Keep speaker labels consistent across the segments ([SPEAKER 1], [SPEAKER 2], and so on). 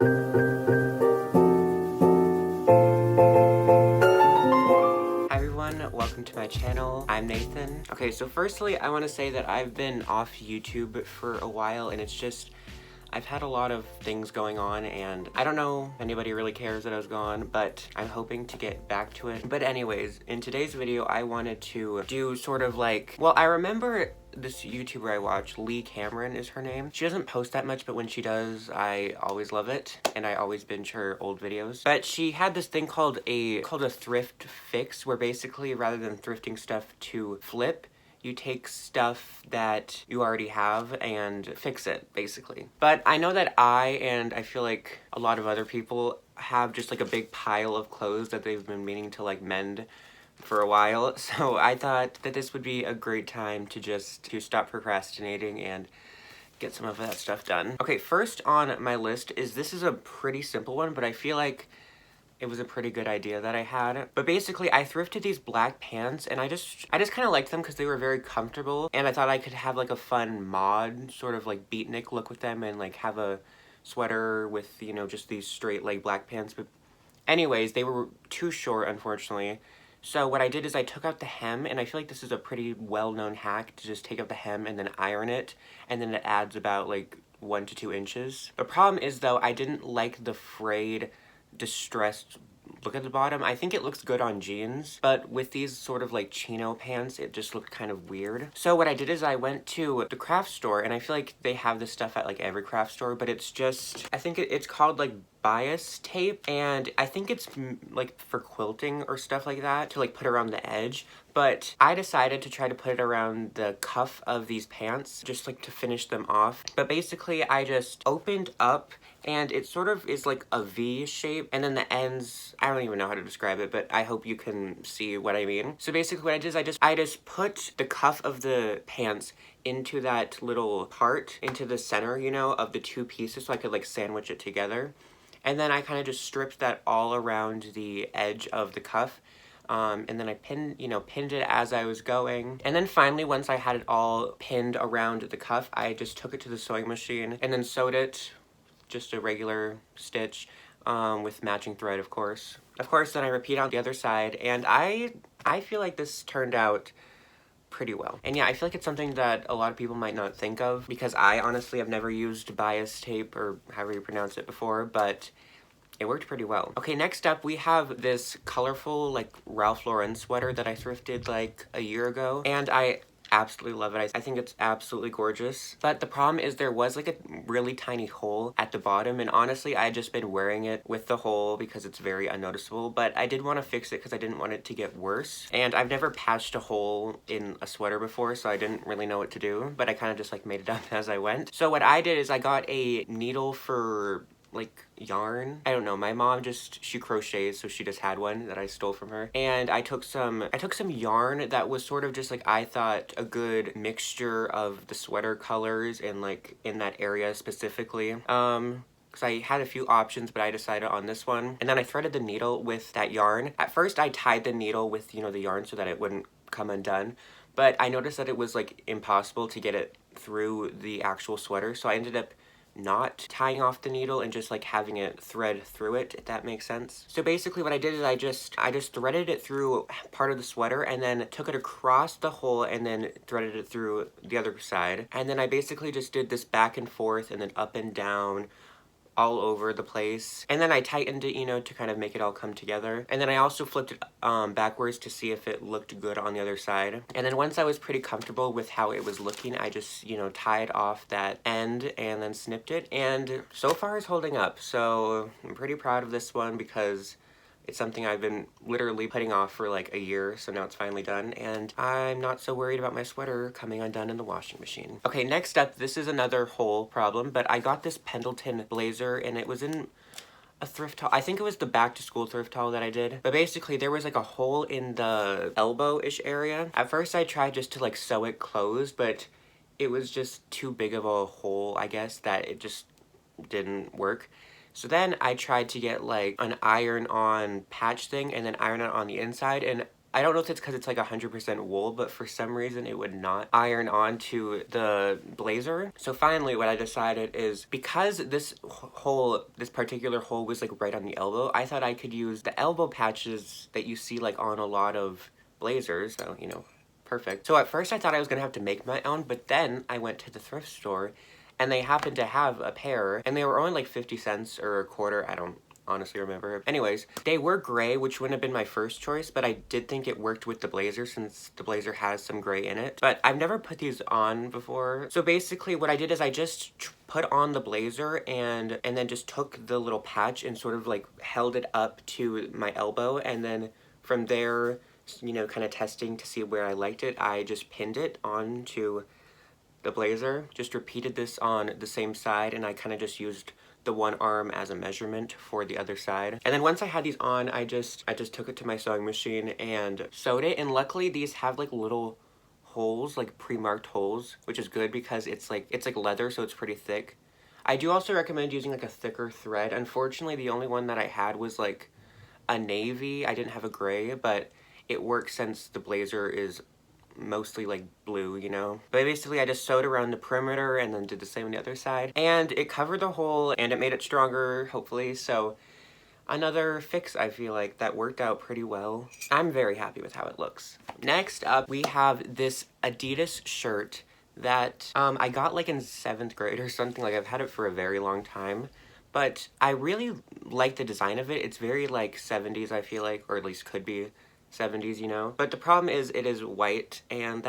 [SPEAKER 1] Welcome to my channel. I'm Nathan. Okay, so firstly, I want to say that I've been off YouTube for a while, and it's just I've had a lot of things going on, and I don't know if anybody really cares that I was gone, but I'm hoping to get back to it. But anyways, in today's video, I wanted to do sort of like, well, I remember this YouTuber I watch, Lee Cameron is her name. She doesn't post that much, but when she does, I always love it, and I always binge her old videos. But she had this thing called a thrift fix, where basically rather than thrifting stuff to flip, you take stuff that you already have and fix it, basically. But I know that I feel like a lot of other people have just like a big pile of clothes that they've been meaning to like mend for a while. So I thought that this would be a great time to stop procrastinating and get some of that stuff done. Okay, first on my list this is a pretty simple one, but I feel like it was a pretty good idea that I had. But basically, I thrifted these black pants, and I just kind of liked them because they were very comfortable, and I thought I could have like a fun mod, sort of like beatnik look with them, and like have a sweater with, you know, just these straight leg black pants. But anyways, they were too short, unfortunately. So what I did is I took out the hem, and I feel like this is a pretty well-known hack to just take out the hem and then iron it, and then it adds about like 1 to 2 inches. The problem is though, I didn't like the frayed, distressed look at the bottom. I think it looks good on jeans, but with these sort of like chino pants, it just looked kind of weird. So what I did is I went to the craft store, and I feel like they have this stuff at like every craft store, but it's just, I think it's called like bias tape, and I think it's like for quilting or stuff like that, to like put around the edge. But I decided to try to put it around the cuff of these pants, just like to finish them off. But basically I just opened up, and it sort of is like a V shape, and then the ends, I don't even know how to describe it, but I hope you can see what I mean. So basically what I did is I just put the cuff of the pants into that little part, into the center, you know, of the two pieces, so I could like sandwich it together. And then I kind of just stripped that all around the edge of the cuff. And then I pinned it as I was going. And then finally, once I had it all pinned around the cuff, I just took it to the sewing machine and then sewed it, just a regular stitch, with matching thread, of course. Of course, then I repeat on the other side, and I feel like this turned out pretty well. And yeah, I feel like it's something that a lot of people might not think of, because I honestly have never used bias tape, or however you pronounce it, before, but it worked pretty well. Okay, next up we have this colorful like Ralph Lauren sweater that I thrifted like a year ago, and I absolutely love it. I think it's absolutely gorgeous. But the problem is there was like a really tiny hole at the bottom, and honestly I had just been wearing it with the hole because it's very unnoticeable, but I did want to fix it because I didn't want it to get worse. And I've never patched a hole in a sweater before, so I didn't really know what to do, but I kind of just like made it up as I went. So what I did is I got a needle for like yarn. I don't know, my mom she crochets, so she just had one that I stole from her. And I took some yarn that was sort of just like, I thought, a good mixture of the sweater colors and like in that area specifically. Because I had a few options, but I decided on this one. And then I threaded the needle with that yarn. At first I tied the needle with, you know, the yarn so that it wouldn't come undone. But I noticed that it was like impossible to get it through the actual sweater, so I ended up not tying off the needle and just like having it thread through it, if that makes sense. So basically what I did is I just threaded it through part of the sweater, and then took it across the hole and then threaded it through the other side. And then I basically just did this back and forth and then up and down all over the place. And then I tightened it, you know, to kind of make it all come together. And then I also flipped it backwards to see if it looked good on the other side. And then once I was pretty comfortable with how it was looking, I just, you know, tied off that end and then snipped it. And so far it's holding up. So I'm pretty proud of this one because it's something I've been literally putting off for like a year, so now it's finally done, and I'm not so worried about my sweater coming undone in the washing machine. Okay, next up, this is another hole problem, but I got this Pendleton blazer, and it was in a thrift haul. I think it was the back to school thrift haul that I did. But basically there was like a hole in the elbow-ish area. At first I tried just to like sew it closed, but it was just too big of a hole, I guess, that it just didn't work. So then I tried to get like an iron-on patch thing and then iron it on the inside, and I don't know if it's because it's like 100% wool, but for some reason it would not iron onto the blazer. So finally what I decided is, because this particular hole was like right on the elbow, I thought I could use the elbow patches that you see like on a lot of blazers. So, you know, perfect. So at first I thought I was gonna have to make my own, but then I went to the thrift store and they happened to have a pair and they were only like 50 cents or a quarter. I don't honestly remember. Anyways, they were gray, which wouldn't have been my first choice, but I did think it worked with the blazer since the blazer has some gray in it. But I've never put these on before. So basically what I did is I just put on the blazer and then just took the little patch and sort of like held it up to my elbow, and then from there, you know, kind of testing to see where I liked it, I just pinned it onto the blazer. Just repeated this on the same side, and I kind of just used the one arm as a measurement for the other side. And then once I had these on, I just took it to my sewing machine and sewed it. And luckily these have like little holes, like pre-marked holes, which is good because it's like leather, so it's pretty thick. I do also recommend using like a thicker thread. Unfortunately, the only one that I had was like a navy. I didn't have a gray, but it works since the blazer is mostly like blue, you know. But basically I just sewed around the perimeter and then did the same on the other side, and it covered the hole and it made it stronger, hopefully. So another fix, I feel like, that worked out pretty well. I'm very happy with how it looks. Next up, we have this Adidas shirt that I got like in 7th grade or something. Like, I've had it for a very long time, but I really like the design of it. It's very like 70s, I feel like, or at least could be 70s, you know? But the problem is it is white, and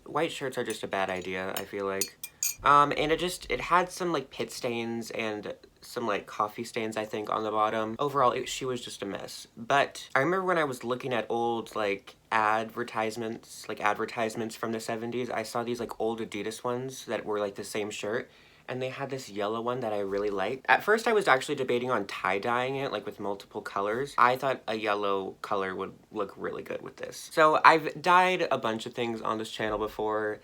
[SPEAKER 1] white shirts are just a bad idea, I feel like. And it had some like pit stains and some like coffee stains, I think, on the bottom. Overall, she was just a mess. But I remember when I was looking at old like advertisements from the 70s, I saw these like old Adidas ones that were like the same shirt, and they had this yellow one that I really liked. At first I was actually debating on tie-dyeing it, like with multiple colors. I thought a yellow color would look really good with this. So I've dyed a bunch of things on this channel before,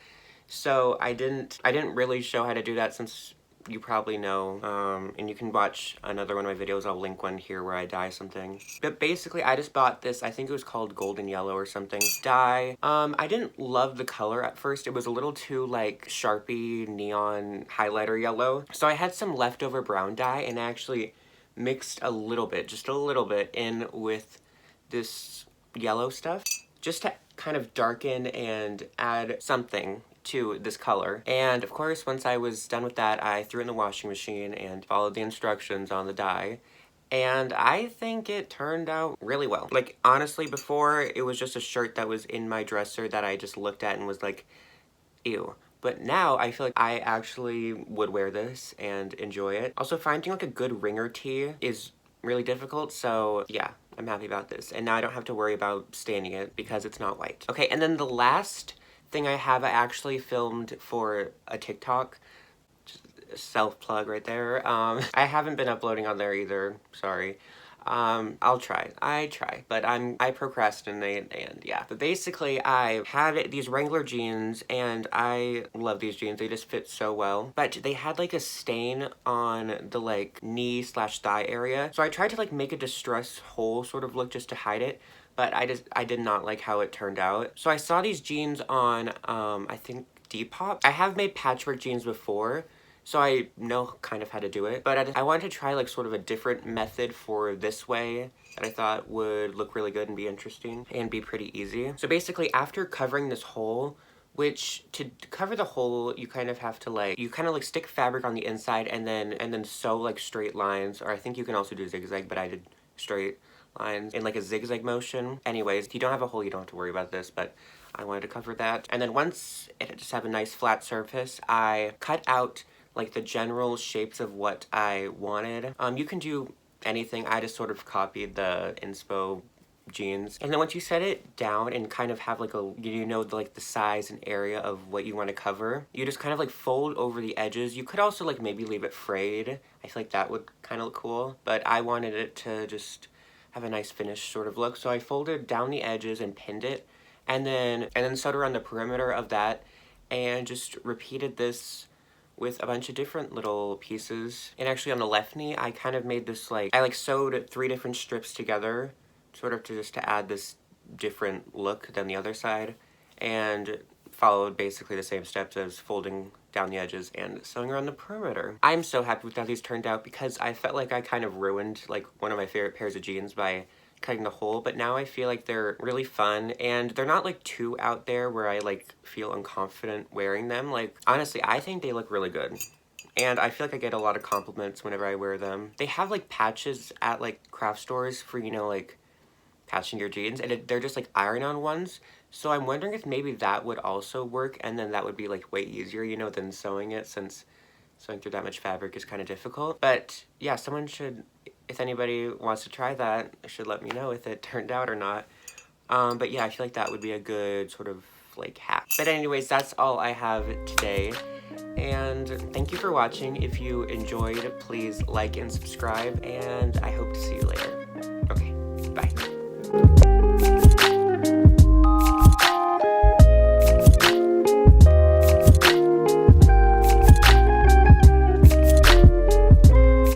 [SPEAKER 1] so I didn't really show how to do that, since you probably know, and you can watch another one of my videos. I'll link one here where I dye something. But basically, I just bought this, I think it was called Golden Yellow or something, dye. I didn't love the color at first. It was a little too, like, Sharpie neon highlighter yellow. So I had some leftover brown dye, and I actually mixed a little bit, just a little bit, in with this yellow stuff, just to kind of darken and add something to this color. And of course, once I was done with that, I threw it in the washing machine and followed the instructions on the dye. And I think it turned out really well. Like, honestly, before, it was just a shirt that was in my dresser that I just looked at and was like, ew. But now I feel like I actually would wear this and enjoy it. Also, finding like a good ringer tee is really difficult, so yeah, I'm happy about this. And now I don't have to worry about staining it because it's not white. Okay, and then the last thing I actually filmed for a TikTok. Self-plug right there. I haven't been uploading on there either, sorry. I'll try. I try, but I procrastinate, and yeah. But basically, I had these Wrangler jeans, and I love these jeans. They just fit so well. But they had like a stain on the like knee/thigh area. So I tried to like make a distress hole sort of look just to hide it, but I did not like how it turned out. So I saw these jeans on, I think Depop. I have made patchwork jeans before, so I know kind of how to do it, but I wanted to try like sort of a different method for this way that I thought would look really good and be interesting and be pretty easy. So basically, after covering this hole, which to cover the hole, you kind of have to like, stick fabric on the inside and then sew like straight lines, or I think you can also do zigzag, but I did straight lines in like a zigzag motion. Anyways, if you don't have a hole, you don't have to worry about this, but I wanted to cover that. And then once it just have a nice flat surface, I cut out like the general shapes of what I wanted. You can do anything. I just sort of copied the inspo jeans. And then once you set it down and kind of have like like the size and area of what you want to cover, you just kind of like fold over the edges. You could also like maybe leave it frayed. I feel like that would kind of look cool, but I wanted it to just have a nice finished sort of look. So I folded down the edges and pinned it, and then sewed around the perimeter of that, and just repeated this with a bunch of different little pieces. And actually on the left knee, I kind of made this like, I like sewed 3 different strips together sort of just to add this different look than the other side, and followed basically the same steps as folding down the edges and sewing around the perimeter. I'm so happy with how these turned out because I felt like I kind of ruined like one of my favorite pairs of jeans by cutting the hole, but now I feel like they're really fun and they're not like too out there where I like feel unconfident wearing them. Like honestly, I think they look really good. And I feel like I get a lot of compliments whenever I wear them. They have like patches at like craft stores for, you know, like patching your jeans, and they're just like iron-on ones. So I'm wondering if maybe that would also work, and then that would be like way easier, you know, than sewing it, since sewing through that much fabric is kind of difficult. But yeah, someone should, if anybody wants to try that, should let me know if it turned out or not. But yeah, I feel like that would be a good sort of like hack. But anyways, that's all I have today. And thank you for watching. If you enjoyed, please like and subscribe, and I hope to see you later.